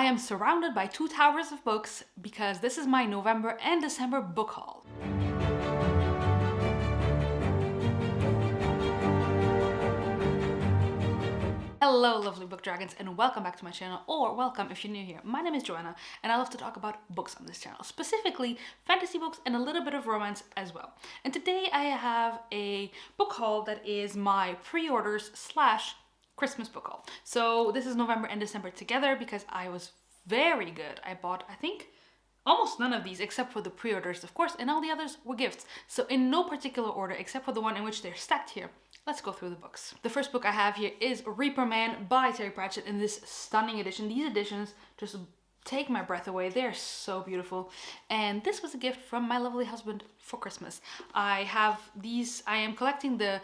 am surrounded by two towers of books because this is my November and December book haul. Hello lovely book dragons and welcome back to my channel, or welcome if you're new here. My name is Joana and I love to talk about books on this channel, specifically fantasy books and a little bit of romance as well. And today I have a book haul that is my pre-orders / Christmas book haul. So this is November and December together because I was very good. I bought, I think, almost none of these except for the pre-orders, of course, and all the others were gifts. So in no particular order except for the one in which they're stacked here, let's go through the books. The first book I have here is Reaper Man by Terry Pratchett in this stunning edition. These editions just take my breath away. They're so beautiful. And this was a gift from my lovely husband for Christmas. I have these, I am collecting the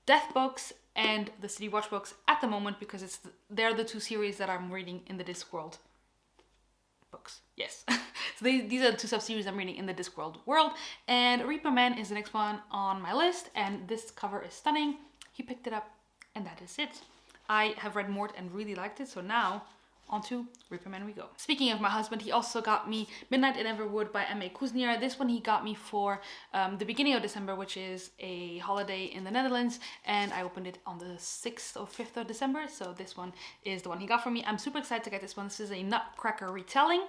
Death books and the City Watch books at the moment because they're the two series that I'm reading in the Discworld books. Yes. So these are the two sub-series I'm reading in the Discworld world, and Reaper Man is the next one on my list, and this cover is stunning. He picked it up, and that is it. I have read Mort and really liked it, so now onto Reaper Man we go. Speaking of my husband, he also got me Midnight in Everwood by M.A. Kuznier. This one he got me for the beginning of December, which is a holiday in the Netherlands, and I opened it on the 6th or 5th of December, so this one is the one he got for me. I'm super excited to get this one. This is a Nutcracker retelling,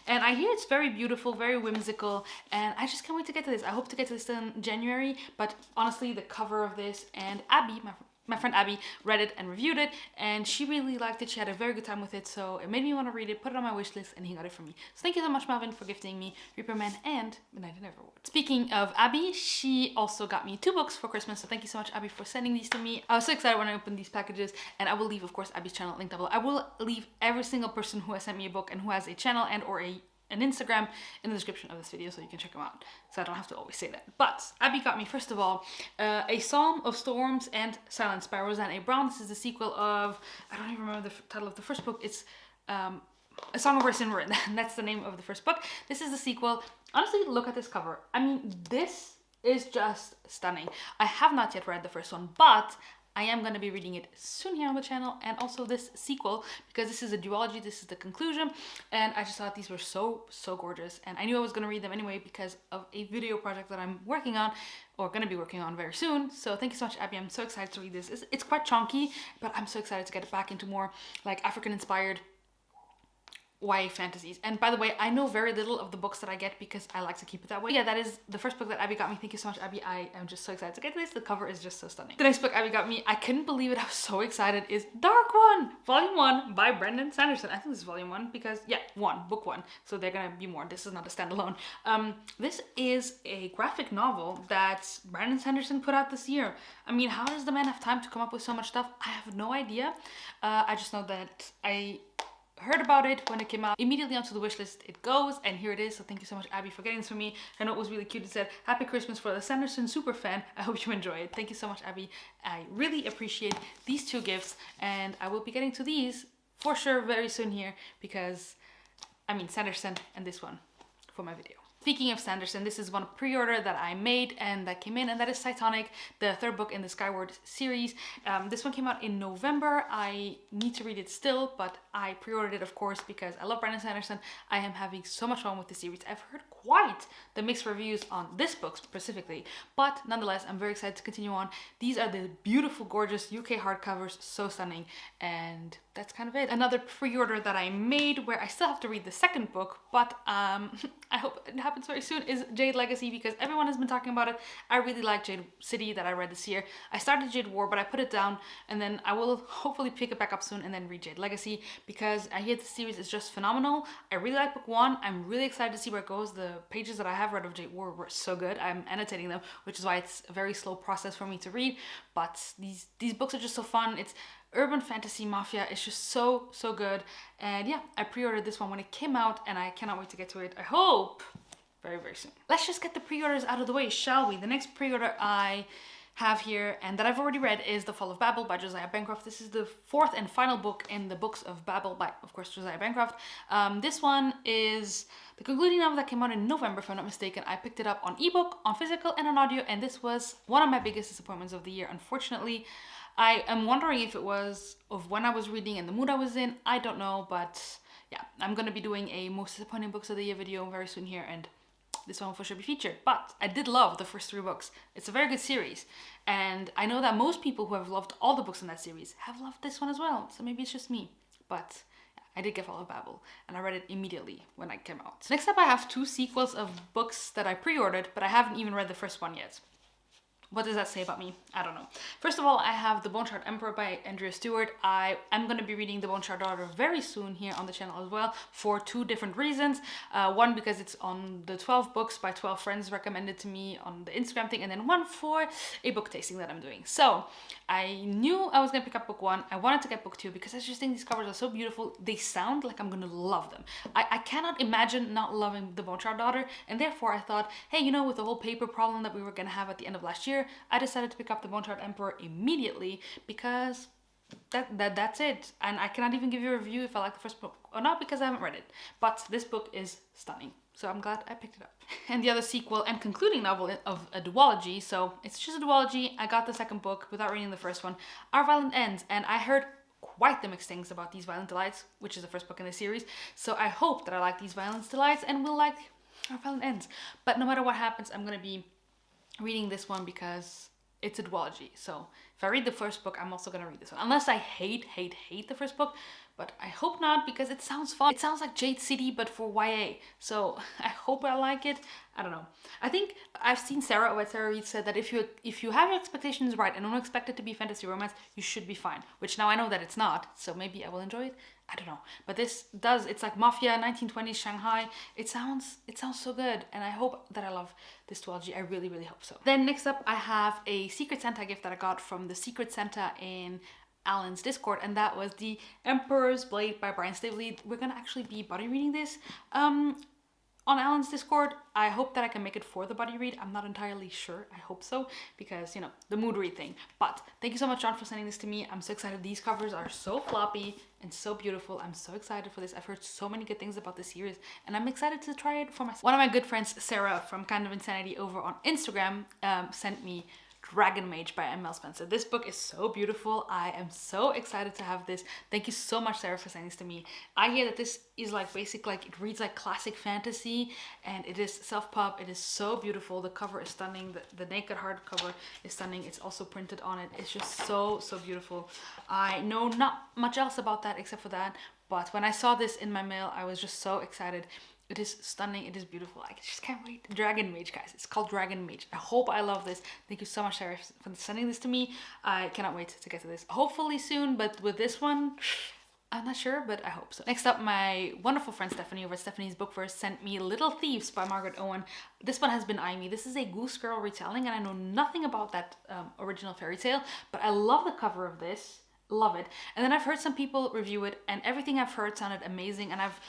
and I hear it's very beautiful, very whimsical, and I just can't wait to get to this. I hope to get to this in January, but honestly, the cover of this, and Abby, my friend Abby, read it and reviewed it, and she really liked it. She had a very good time with it, so it made me want to read it, put it on my wish list, and he got it for me. So thank you so much, Melvin, for gifting me Reaper Man and Midnight in Everwood. Speaking of Abby, she also got me 2 books for Christmas, so thank you so much, Abby, for sending these to me. I was so excited when I opened these packages, and I will leave, of course, Abby's channel linked down below. I will leave every single person who has sent me a book and who has a channel and or an Instagram in the description of this video, so you can check them out, so I don't have to always say that. But Abby got me, first of all, A Psalm of Storms and Silence by Roseanne A. Brown. This is the sequel of, I don't even remember the title of the first book. It's A Song of Ice and Ruin. That's the name of the first book. This is the sequel. Honestly, look at this cover. I mean, this is just stunning. I have not yet read the first one, but I am going to be reading it soon here on the channel, and also this sequel, because this is a duology, this is the conclusion, and I just thought these were so gorgeous, and I knew I was going to read them anyway because of a video project that I'm working on, or going to be working on very soon. So thank you so much, Abby. I'm so excited to read this. It's quite chunky, but I'm so excited to get it back into more like African-inspired YA fantasies. And by the way, I know very little of the books that I get because I like to keep it that way. Yeah, that is the first book that Abby got me. Thank you so much, Abby. I am just so excited to get this. The cover is just so stunning. The next book Abby got me, I couldn't believe it, I was so excited, is Dark One, Volume 1 by Brandon Sanderson. I think this is Volume 1 because, yeah, book 1. So they're gonna be more. This is not a standalone. This is a graphic novel that Brandon Sanderson put out this year. I mean, how does the man have time to come up with so much stuff? I have no idea. I just know that I heard about it when it came out. Immediately onto the wish list it goes, and here it is. So thank you so much, Abby, for getting this for me. I know it was really cute. It said, "Happy Christmas for the Sanderson super fan. I hope you enjoy it." Thank you so much, Abby. I really appreciate these 2 gifts, and I will be getting to these for sure very soon here because, I mean, Sanderson and this one for my video. Speaking of Sanderson, this is one pre-order that I made and that came in, and that is Cytonic, the 3rd book in the Skyward series. This one came out in November. I need to read it still, but I pre-ordered it, of course, because I love Brandon Sanderson. I am having so much fun with the series. I've heard quite the mixed reviews on this book specifically, but nonetheless, I'm very excited to continue on. These are the beautiful, gorgeous UK hardcovers, so stunning, and that's kind of it. Another pre-order that I made, where I still have to read the 2nd book, but I hope it happens very soon, is Jade Legacy, because everyone has been talking about it. I really like Jade City that I read this year. I started Jade War, but I put it down, and then I will hopefully pick it back up soon and then read Jade Legacy, because I hear the series is just phenomenal. I really like book 1. I'm really excited to see where it goes. The pages that I have read of Jade War were so good. I'm annotating them, which is why it's a very slow process for me to read, but these books are just so fun. It's urban fantasy mafia. It's just so good, and yeah, I pre-ordered this one when it came out, and I cannot wait to get to it. I hope very soon. Let's just get the pre-orders out of the way, shall we? The next pre-order I have here, and that I've already read, is The Fall of Babel by Josiah Bancroft. This is the 4th and final book in the Books of Babel by, of course, Josiah Bancroft. This one is the concluding novel that came out in November, if I'm not mistaken. I picked it up on ebook, on physical, and on audio, and this was one of my biggest disappointments of the year, unfortunately. I am wondering if it was of when I was reading and the mood I was in. I don't know, but yeah, I'm gonna be doing a most disappointing books of the year video very soon here, and this one for sure be featured. But I did love the first 3 books. It's a very good series, and I know that most people who have loved all the books in that series have loved this one as well, so maybe it's just me. But I did get Fall of Babel, and I read it immediately when it came out. Next up, I have 2 sequels of books that I pre-ordered, but I haven't even read the first one yet. What does that say about me? I don't know. First of all, I have The Bone Shard Emperor by Andrea Stewart. I am going to be reading The Bone Shard Daughter very soon here on the channel as well, for 2 different reasons. One, because it's on the 12 books by 12 friends recommended to me on the Instagram thing, and then one for a book tasting that I'm doing. So I knew I was going to pick up book 1. I wanted to get book 2 because I just think these covers are so beautiful. They sound like I'm going to love them. I cannot imagine not loving The Bone Shard Daughter, and therefore I thought, hey, you know, with the whole paper problem that we were going to have at the end of last year, I decided to pick up The Bone Shard Emperor immediately because that's it. And I cannot even give you a review if I like the first book or not because I haven't read it. But this book is stunning, so I'm glad I picked it up. And the other sequel and concluding novel of a duology, so it's just a duology. I got the second book without reading the first one, Our Violent Ends, and I heard quite the mixed things about These Violent Delights, which is the first book in the series. So I hope that I like These Violent Delights and will like Our Violent Ends. But no matter what happens, I'm gonna be reading this one because it's a duology. So if I read the first book, I'm also gonna read this one. Unless I hate the first book, but I hope not because it sounds fun. It sounds like Jade City, but for YA. So I hope I like it. I don't know. I think I've seen Sarah Reed said that if you have your expectations right and don't expect it to be fantasy romance, you should be fine. Which now I know that it's not, so maybe I will enjoy it. I don't know. But this does, it's like Mafia, 1920s Shanghai. It sounds so good, and I hope that I love this duology. I really, really hope so. Then next up, I have a Secret Santa gift that I got from the Secret Santa in Alan's Discord, and that was The Emperor's Blade by Brian Staveley. We're gonna actually be buddy reading this on Alan's Discord. I hope that I can make it for the buddy read. I'm not entirely sure. I hope so, because, you know, the mood read thing. But thank you so much, John, for sending this to me. I'm so excited. These covers are so floppy and so beautiful. I'm so excited for this. I've heard so many good things about this series, and I'm excited to try it for myself. One of my good friends, Sarah from Kind of Insanity over on Instagram, sent me Dragon Mage by ML Spencer. This book is so beautiful. I am so excited to have this. Thank you so much, Sarah, for sending this to me. I hear that this is like basic, like it reads like classic fantasy, and it is self-pub. It is so beautiful. The cover is stunning. The naked hardcover is stunning. It's also printed on it. It's just so beautiful. I know not much else about that except for that, but when I saw this in my mail, I was just so excited. It is stunning. It is beautiful. I just can't wait. Dragon Mage, guys. It's called Dragon Mage. I hope I love this. Thank you so much, Sarah, for sending this to me. I cannot wait to get to this. Hopefully soon, but with this one, I'm not sure, but I hope so. Next up, my wonderful friend Stephanie over at Stephanie's Bookverse sent me Little Thieves by Margaret Owen. This one has been eyeing me. This is a Goose Girl retelling, and I know nothing about that original fairy tale, but I love the cover of this. Love it. And then I've heard some people review it, and everything I've heard sounded amazing, and I've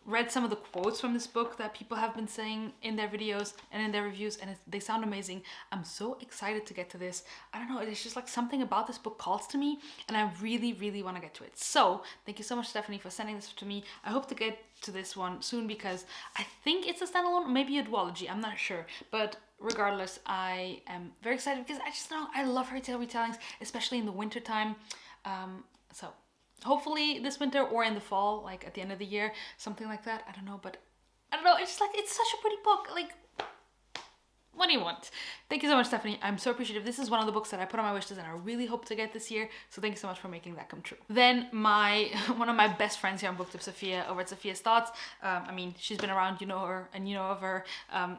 read some of the quotes from this book that people have been saying in their videos and in their reviews, and they sound amazing. I'm so excited to get to this. I don't know, it's just like something about this book calls to me, and I really want to get to it. So thank you so much, Stephanie, for sending this to me. I hope to get to this one soon because I think it's a standalone, maybe a duology, I'm not sure, but regardless, I am very excited because I just know I love fairy tale retellings, especially in the winter time. So hopefully this winter or in the fall, like at the end of the year, something like that. I don't know, but I don't know. It's just like, it's such a pretty book. Like, what do you want? Thank you so much, Stephanie. I'm so appreciative. This is one of the books that I put on my wish list and I really hope to get this year. So thank you so much for making that come true. Then one of my best friends here on BookTube, Sophia, over at Sophia's Thoughts. I mean, she's been around, you know her, and you know of her.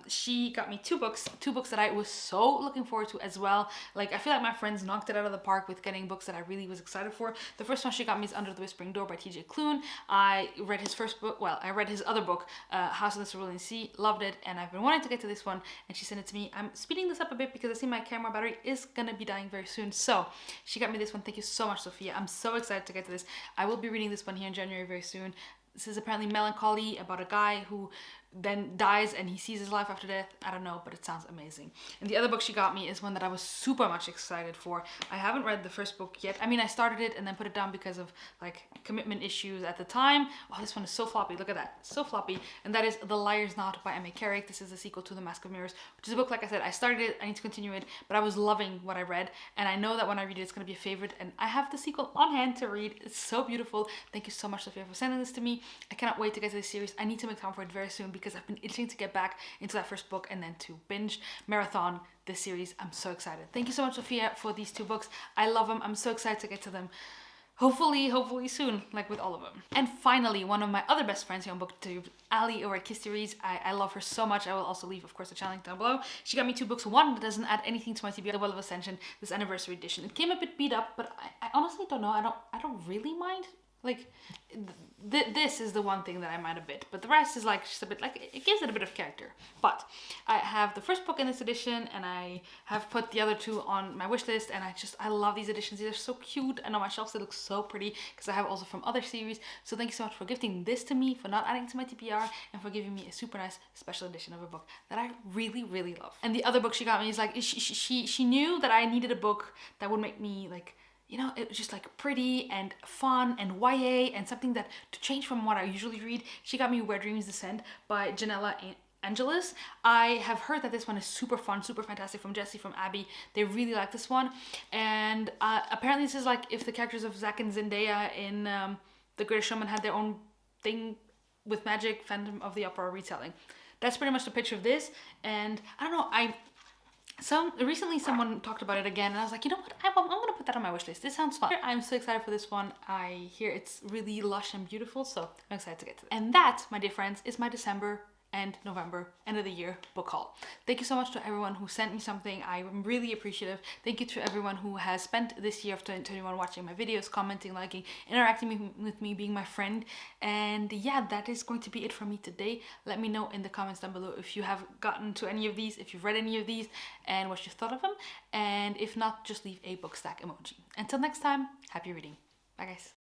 She got me two books that I was so looking forward to as well. Like, I feel like my friends knocked it out of the park with getting books that I really was excited for. The first one she got me is Under the Whispering Door by TJ Klune. I read his first book, well, I read his other book, House of the Cerulean Sea, loved it, and I've been wanting to get to this one, and she sent it to me. I'm speeding this up a bit because I see my camera battery is gonna be dying very soon. So she got me this one. Thank you so much, Sophia. I'm so excited to get to this. I will be reading this one here in January very soon. This is apparently melancholy about a guy who then dies and he sees his life after death. I don't know, but it sounds amazing. And the other book she got me is one that I was super much excited for. I haven't read the first book yet. I mean, I started it and then put it down because of like commitment issues at the time. Oh, this one is so floppy. Look at that. So floppy. And that is The Liar's Knot by M.A. Carrick. This is the sequel to The Mask of Mirrors, which is a book, like I said, I started it. I need to continue it, but I was loving what I read. And I know that when I read it, it's going to be a favorite. And I have the sequel on hand to read. It's so beautiful. Thank you so much, Sophia, for sending this to me. I cannot wait to get to this series. I need to make time for it very soon because I've been itching to get back into that first book and then to binge marathon this series. I'm so excited. Thank you so much, Sophia, for these 2 books. I love them. I'm so excited to get to them. Hopefully soon, like with all of them. And finally, one of my other best friends here on BookTube, Ali over at Kiss Series. I love her so much. I will also leave, of course, the channel link down below. She got me 2 books. One that doesn't add anything to my TBR, The Well of Ascension, this anniversary edition. It came a bit beat up, but I honestly don't know. I don't really mind. Like, this is the one thing that I mind a bit, but the rest is like just a bit, like, it gives it a bit of character. But I have the first book in this edition, and I have put the other 2 on my wish list, and I love these editions. These are so cute, and on my shelves they look so pretty because I have also from other series. So thank you so much for gifting this to me, for not adding to my TBR, and for giving me a super nice special edition of a book that I really love. And the other book she got me is like, she knew that I needed a book that would make me like, you know, it was just like pretty and fun and YA and something that to change from what I usually read. She got me Where Dreams Descend by Janella Angelis. I have heard that this one is super fun, super fantastic, from Jesse, from Abby. They really like this one. And apparently this is like if the characters of Zack and Zendaya in The Greatest Showman had their own thing with magic, Phantom of the Opera retelling. That's pretty much the pitch of this. And I don't know, recently someone talked about it again, and I was like, you know what, I'm gonna put that on my wish list. This sounds fun. I'm so excited for this one. I hear it's really lush and beautiful, so I'm excited to get to it. And that, my dear friends, is my December and November end of the year book haul. Thank you so much to everyone who sent me something. I'm really appreciative. Thank you to everyone who has spent this year of 2021 watching my videos, commenting, liking, interacting with me, being my friend. And yeah, that is going to be it for me today. Let me know in the comments down below if you have gotten to any of these, if you've read any of these, and what you thought of them. And if not, just leave a book stack emoji. Until next time, happy reading. Bye guys.